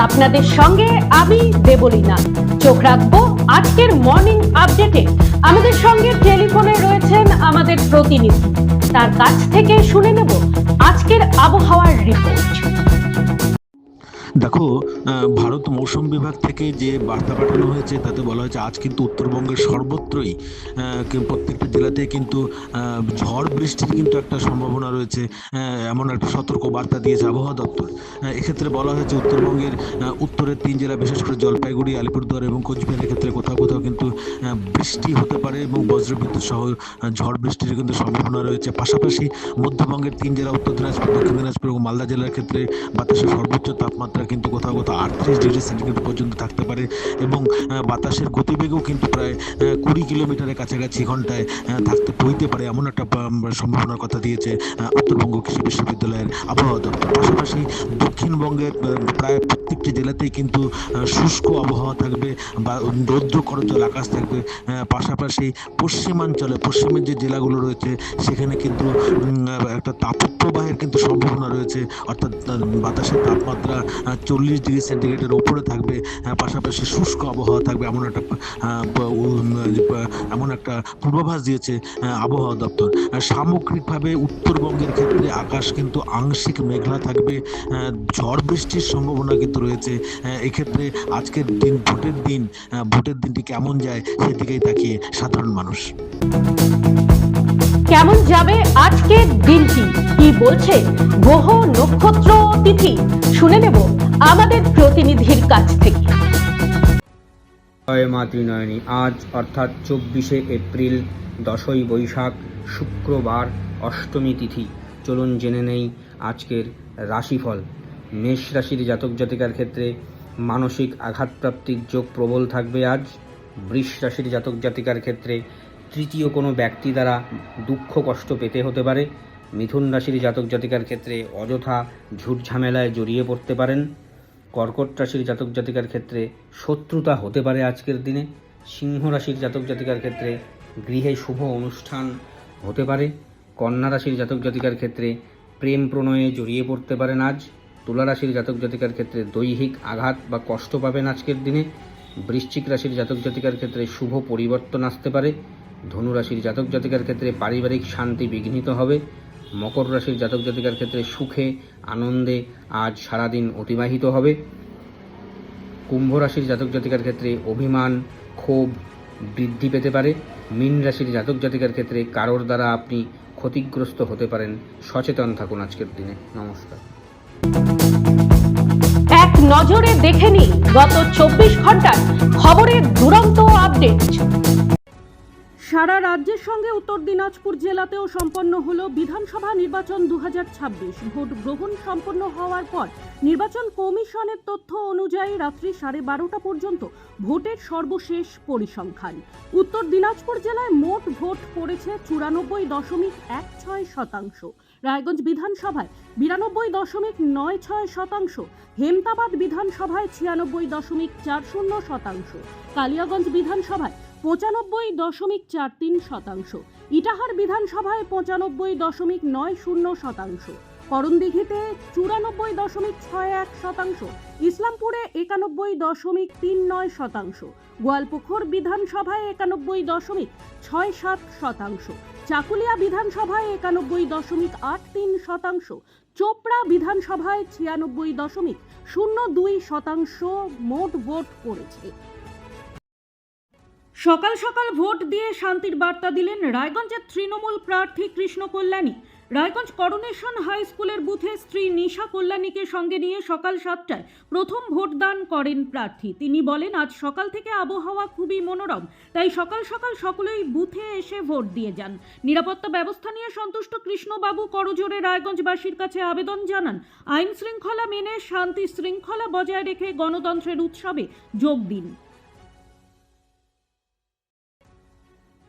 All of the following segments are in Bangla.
আপনাদের সঙ্গে আমি দেবলীনা। চোখ রাখবো আজকের মর্নিং আপডেটে। আমাদের সঙ্গে টেলিফোনে রয়েছেন আমাদের প্রতিনিধি, তার কাছ থেকে শুনে নেব আজকের আবহাওয়ার রিপোর্ট। দেখো, ভারত মৌসুম বিভাগ থেকে যে বার্তা পাঠানো হয়েছে তাতে বলা হয়েছে আজ কিন্তু উত্তরবঙ্গের সর্বত্রই প্রত্যেকটা জেলাতে কিন্তু ঝড় বৃষ্টির কিন্তু একটা সম্ভাবনা রয়েছে, এমন একটা সতর্ক বার্তা দিয়েছে আবহাওয়া দপ্তর। এক্ষেত্রে বলা হয়েছে উত্তরবঙ্গের উত্তরের 3 জেলা, বিশেষ করে জলপাইগুড়ি, আলিপুরদুয়ার এবং কোচবিহারের ক্ষেত্রে কোথাও কোথাও কিন্তু বৃষ্টি হতে পারে এবং বজ্রবিদ্যুৎ সহ ঝড় বৃষ্টির কিন্তু সম্ভাবনা রয়েছে। পাশাপাশি মধ্যবঙ্গের 3 জেলা, উত্তর দিনাজপুর, দক্ষিণ দিনাজপুর এবং মালদা জেলার ক্ষেত্রে বাতাসের সর্বোচ্চ তাপমাত্রা কিন্তু কোথাও কোথাও 38 ডিগ্রি সেন্টিগ্রেড পর্যন্ত থাকতে পারে এবং বাতাসের গতিবেগও কিন্তু প্রায় 20 কিলোমিটারের কাছাকাছি ঘন্টায় থাকতে বইতে পারে, এমন একটা সম্ভাবনার কথা দিয়েছে উত্তরবঙ্গ কৃষি বিশ্ববিদ্যালয়ের আবহাওয়া দপ্তর। পাশাপাশি দক্ষিণবঙ্গের প্রায় প্রত্যেকটি জেলাতেই কিন্তু শুষ্ক আবহাওয়া থাকবে বা রৌদ্র করজ্জ্বল আকাশ থাকবে। পাশাপাশি পশ্চিমের যে জেলাগুলো রয়েছে সেখানে কিন্তু একটা তাপপ্রবাহের কিন্তু সম্ভাবনা রয়েছে, অর্থাৎ বাতাসের তাপমাত্রা 40 ডিগ্রি সেন্টিগ্রেডের ওপরে থাকবে। পাশাপাশি শুষ্ক আবহাওয়া থাকবে, এমন একটা পূর্বাভাস দিয়েছে আবহাওয়া দপ্তর। সামগ্রিকভাবে উত্তরবঙ্গের ক্ষেত্রে আকাশ কিন্তু আংশিক মেঘলা থাকবে, ঝড় বৃষ্টির সম্ভাবনা কিন্তু রয়েছে। এক্ষেত্রে আজকের দিন, ভোটের দিনটি কেমন যায় সেদিকেই তাকিয়ে সাধারণ মানুষ। কেমন যাবে আজকের দিনটি, কি বলছে গ্রহ নক্ষত্র তিথি, শুনে নেব আমাদের প্রতিনিধির কাছ থেকে। জয় মা ত্রিনয়নী। আজ অর্থাৎ 24শে এপ্রিল, 10ই বৈশাখ, শুক্রবার, অষ্টমী তিথি। চলুন জেনে নেই আজকের রাশিফল। মেষ রাশির জাতক জাতিকার ক্ষেত্রে মানসিক আঘাতপ্রাপ্তির যোগ প্রবল থাকবে আজ। বৃষ রাশির জাতক জাতিকার ক্ষেত্রে তৃতীয় কোনো ব্যক্তি দ্বারা দুঃখ কষ্ট পেতে হতে পারে। মিথুন রাশির জাতক জাতিকার ক্ষেত্রে অযথা ঝুট ঝামেলায় জড়িয়ে পড়তে পারেন। কর্কট রাশির জাতক জাতিকার ক্ষেত্রে শত্রুতা হতে পারে আজকের দিনে। সিংহ রাশির জাতক জাতিকার ক্ষেত্রে গৃহে শুভ অনুষ্ঠান হতে পারে। কন্যা রাশির জাতক জাতিকার ক্ষেত্রে প্রেম প্রণয়ে জড়িয়ে পড়তে পারেন আজ। তুলা রাশির জাতক জাতিকার ক্ষেত্রে দৈহিক আঘাত বা কষ্ট পাবেন আজকের দিনে। বৃশ্চিক রাশির জাতক জাতিকার ক্ষেত্রে শুভ পরিবর্তন আসতে পারে। ধনু রাশির জাতক জাতিকার ক্ষেত্রে পারিবারিক শান্তি বিঘ্নিত হবে। মকর রাশির জাতক জাতিকার ক্ষেত্রে সুখে আনন্দে আজ সারাদিন অতিবাহিত হবে। কুম্ভ রাশির জাতক জাতিকার ক্ষেত্রে অভিমান ক্ষোভ বৃদ্ধি পেতে পারে। মীন রাশির জাতক জাতিকার ক্ষেত্রে কারোর দ্বারা আপনি ক্ষতিগ্রস্ত হতে পারেন, সচেতন থাকুন আজকের দিনে। নমস্কার। এক নজরে দেখে নিই গত 24 ঘন্টার খবরের দুরন্ত আপডেট। সারা রাজ্যের সঙ্গে উত্তর দিনাজপুর জেলাতেও সম্পন্ন হলো বিধানসভা নির্বাচন 2026। ভোট গ্রহণ সম্পন্ন হওয়ার পর নির্বাচন কমিশনের তথ্য অনুযায়ী রাত্রি 12:30 পর্যন্ত ভোটের সর্বশেষ পরিসংখ্যান। উত্তর দিনাজপুর জেলায় মোট ভোট পড়েছে 94.16%। রায়গঞ্জ বিধানসভায় 92.96%। হেমতাবাদ বিধানসভায় 96.40%। কালিয়াগঞ্জ বিধানসভায় 95.43%। ইটাহার বিধানসভায় 95.90%। করণদিঘিতে 94.61%। ইসলামপুরে 91.39%। গোয়ালপুকুর বিধানসভায় 91.67%। চাকুলিয়া বিধানসভায় 91.83%। চোপড়া বিধানসভায় 96.02% মোট ভোট পড়েছে। সকাল সকাল ভোট দিয়ে শান্তির বার্তা দিলেন রায়গঞ্জের তৃণমূল প্রার্থী কৃষ্ণ কল্যাণী। রায়গঞ্জ করোনেশন হাই স্কুলের বুথে স্ত্রী নিশা কল্যাণীকে সঙ্গে নিয়ে সকাল 7টায় প্রথম ভোটদান করেন প্রার্থী। তিনি বলেন, আজ সকাল থেকে আবহাওয়া খুবই মনোরম, তাই সকাল সকাল সকলেই বুথে এসে ভোট দিয়ে যান। নিরাপত্তা ব্যবস্থা নিয়ে সন্তুষ্ট কৃষ্ণবাবু করজোড়ে রায়গঞ্জবাসীর কাছে আবেদন জানান, আইন শৃঙ্খলা মেনে শান্তি শৃঙ্খলা বজায় রেখে গণতন্ত্রের উৎসবে যোগ দিন।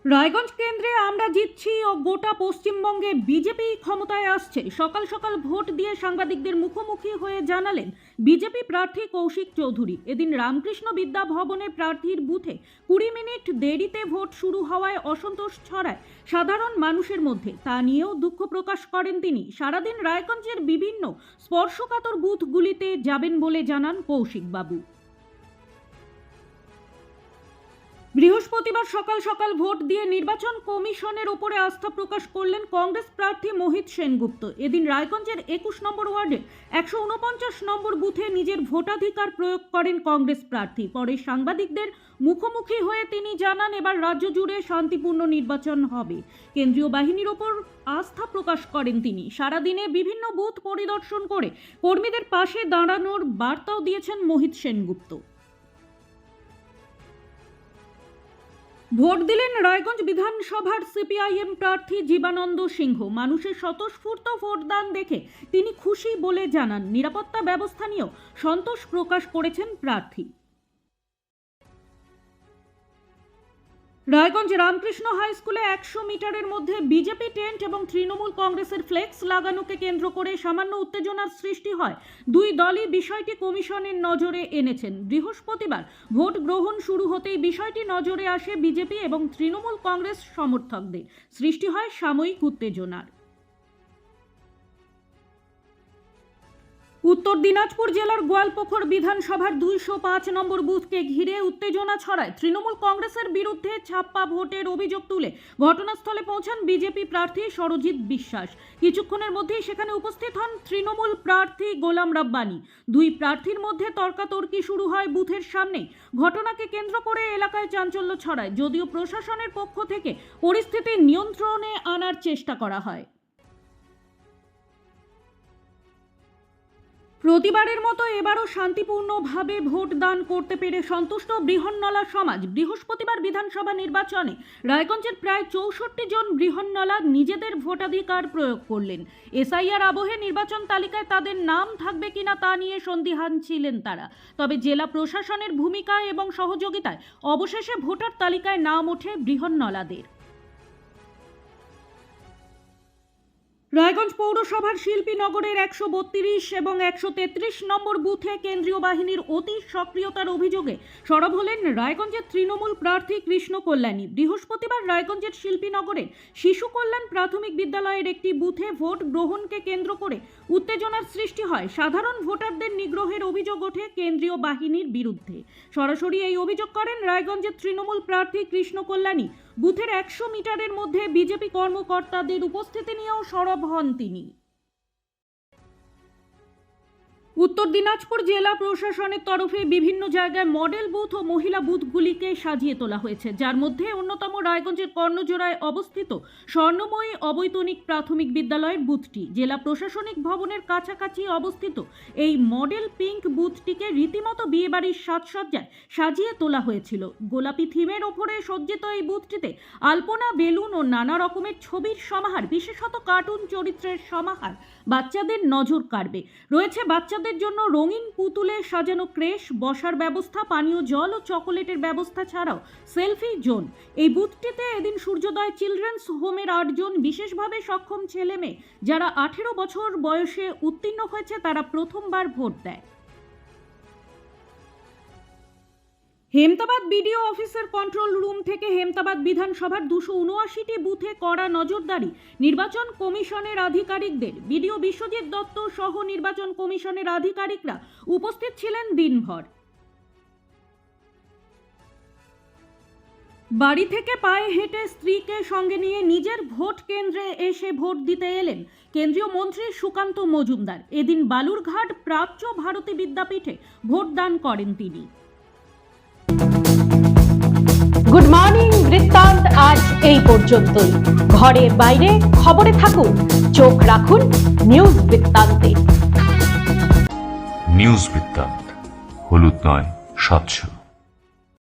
রায়গঞ্জ কেন্দ্রে আমরা জিতছি ও গোটা পশ্চিমবঙ্গে বিজেপি ক্ষমতায় আসছে। সকাল সকাল ভোট দিয়ে সাংবাদিকদের মুখোমুখি হয়ে জানালেন বিজেপি প্রার্থী কৌশিক চৌধুরী। এদিন রামকৃষ্ণ বিদ্যা ভবনে প্রার্থীর বুথে 20 মিনিট দেরিতে ভোট শুরু হওয়ায় অসন্তোষ ছড়ায় সাধারণ মানুষের মধ্যে। তা নিয়েও দুঃখ প্রকাশ করেন তিনি। সারাদিন রায়গঞ্জের বিভিন্ন স্পর্শকাতর বুথগুলিতে যাবেন বলে জানান কৌশিক বাবু। বৃহস্পতিবার সকাল সকাল ভোট দিয়ে নির্বাচন কমিশনের উপরে আস্থা প্রকাশ করলেন কংগ্রেস প্রার্থী মোহিত সেনগুপ্ত। এদিন রায়গঞ্জের 21 নম্বর ওয়ার্ডের 149 নম্বর বুথে নিজের ভোটাধিকার প্রয়োগ করেন কংগ্রেস প্রার্থী। পরে সাংবাদিকদের মুখোমুখি হয়ে তিনি জানান এবার রাজ্য জুড়ে শান্তিপূর্ণ নির্বাচন হবে। কেন্দ্রীয় বাহিনীর ওপর আস্থা প্রকাশ করেন তিনি। সারাদিনে বিভিন্ন বুথ পরিদর্শন করে কর্মীদের পাশে দাঁড়ানোর বার্তাও দিয়েছেন মোহিত সেনগুপ্ত। ভোট দিলেন রায়গঞ্জ বিধানসভার সিপিআইএম প্রার্থী জীবানন্দ সিংহ। মানুষের স্বতঃস্ফূর্ত ভোটদান দেখে তিনি খুশি বলে জানান। নিরাপত্তা ব্যবস্থা নিয়েও সন্তোষ প্রকাশ করেছেন প্রার্থী। রায়গঞ্জ রামকৃষ্ণ হাই স্কুলে 100 মিটারের মধ্যে বিজেপি টেন্ট এবং তৃণমূল কংগ্রেসের ফ্লেক্স লাগানোকে কেন্দ্র করে সামান্য উত্তেজনার সৃষ্টি হয়। দুই দলই বিষয়টি কমিশনের নজরে এনেছেন। বৃহস্পতিবার ভোট গ্রহণ শুরু হতেই বিষয়টি নজরে আসে বিজেপি এবং তৃণমূল কংগ্রেস সমর্থকদের। সৃষ্টি হয় সাময়িক উত্তেজনার। উত্তর দিনাজপুর জেলার গোয়ালপুকুর বিধানসভার 205 নম্বর বুথকে ঘিরে উত্তেজনা ছড়ায়। তৃণমূল কংগ্রেসের বিরুদ্ধে ছাপ্পা ভোটের অভিযোগ তুলে ঘটনাস্থলে পৌঁছান বিজেপি প্রার্থী সরজিৎ বিশ্বাস। কিছুক্ষণের মধ্যেই সেখানে উপস্থিত হন তৃণমূল প্রার্থী গোলাম রাব্বানি। দুই প্রার্থীর মধ্যে তর্কাতর্কি শুরু হয় বুথের সামনে। ঘটনাকে কেন্দ্র করে এলাকায় চাঞ্চল্য ছড়ায়। যদিও প্রশাসনের পক্ষ থেকে পরিস্থিতি নিয়ন্ত্রণে আনার চেষ্টা করা হয়। প্রতিবারের মতো এবারও শান্তিপূর্ণভাবে ভোট দান করতে পেরে সন্তুষ্ট বৃহন্নলা সমাজ। বৃহস্পতিবার বিধানসভা নির্বাচনে রায়গঞ্জের প্রায় 64 জন বৃহন্নলা নিজেদের ভোটাধিকার প্রয়োগ করলেন। এসআইআর আবহে নির্বাচন তালিকায় তাদের নাম থাকবে কিনা তা নিয়ে সন্দিহান ছিলেন তারা। তবে জেলা প্রশাসনের ভূমিকা এবং সহযোগিতায় অবশেষে ভোটার তালিকায় নাম ওঠে বৃহন্নলাদের। রায়গঞ্জ পৌরসভার শিল্পীনগরের 132 এবং 133 নম্বর বুথে কেন্দ্রীয় বাহিনীর অতি সক্রিয়তার অভিযোগে সরব হলেন রায়গঞ্জের তৃণমূল প্রার্থী কৃষ্ণ কল্যাণী। বৃহস্পতিবার রায়গঞ্জের শিল্পীনগরের শিশু কল্যাণ প্রাথমিক বিদ্যালয়ের একটি বুথে ভোট গ্রহণকে কেন্দ্র করে উত্তেজনার সৃষ্টি হয়। সাধারণ ভোটারদের নিগ্রহের অভিযোগ ওঠে কেন্দ্রীয় বাহিনীর বিরুদ্ধে। সরাসরি এই অভিযোগ করেন রায়গঞ্জের তৃণমূল প্রার্থী কৃষ্ণ কল্যাণী। বুথের 100 মিটারের মধ্যে বিজেপি কর্মকর্তাদের উপস্থিতি নিয়েও সরব হন তিনি। উত্তর দিনাজপুর জেলা প্রশাসনের তরফে বিভিন্ন জায়গায় মডেল বুথ ও মহিলা বুথগুলিকে সাজিয়ে তোলা হয়েছে, যার মধ্যে অন্যতম রায়গঞ্জের কর্ণজোড়ায় অবস্থিত স্বর্ণময়ী অবৈতনিক প্রাথমিক বিদ্যালয়ের বুথটি। জেলা প্রশাসনিক ভবনের কাছাকাছি অবস্থিত এই মডেল পিঙ্ক বুথটিকে রীতিমতো বিয়েবাড়ির সাজসজ্জায় সাজিয়ে তোলা হয়েছিল। গোলাপি থিমের ওপরে সজ্জিত এই বুথটিতে আলপনা, বেলুন ও নানা রকমের ছবির সমাহার, বিশেষত কার্টুন চরিত্রের সমাহার বাচ্চাদের নজর কাড়বে। রয়েছে বাচ্চাদের জন্য রঙিন পুতুলে সাজানো ক্রেশ, বসার ব্যবস্থা, পানীয় জল ও চকোলেটের ব্যবস্থা ছাড়াও সেলফি জোন। এই বুথটিতে এদিন সূর্যোদয় চিলড্রেন্স হোমের 8 জন বিশেষভাবে সক্ষম ছেলে মেয়ে যারা 18 বছর বয়সে উত্তীর্ণ হয়েছে তারা প্রথমবার ভোট দেয়। হেমতাবাদ বিডিও অফিসের কন্ট্রোল রুম থেকে হেমতাবাদ বিধানসভার 279টি বুথে কড়া নজরদারি নির্বাচন কমিশনের আধিকারিকদের। বিডিও বিশ্বজিৎ দত্ত সহ নির্বাচন কমিশনের আধিকারিকরা উপস্থিত ছিলেন দিনভর। বাড়ি থেকে পায়ে হেঁটে স্ত্রীকে সঙ্গে নিয়ে নিজের ভোট কেন্দ্রে এসে ভোট দিতে এলেন কেন্দ্রীয় মন্ত্রী সুকান্ত মজুমদার। এদিন বালুরঘাট প্রাচ্য ভারতী বিদ্যাপীঠে ভোট দান করেন তিনি। গুড মর্নিং বৃত্তান্ত আজ এই পর্যন্তই। ঘরে বাইরে খবরে থাকুন, চোখ রাখুন নিউজ বৃত্তান্তে। নিউজ বৃত্তান্ত, হলুদ নয়, স্বচ্ছ।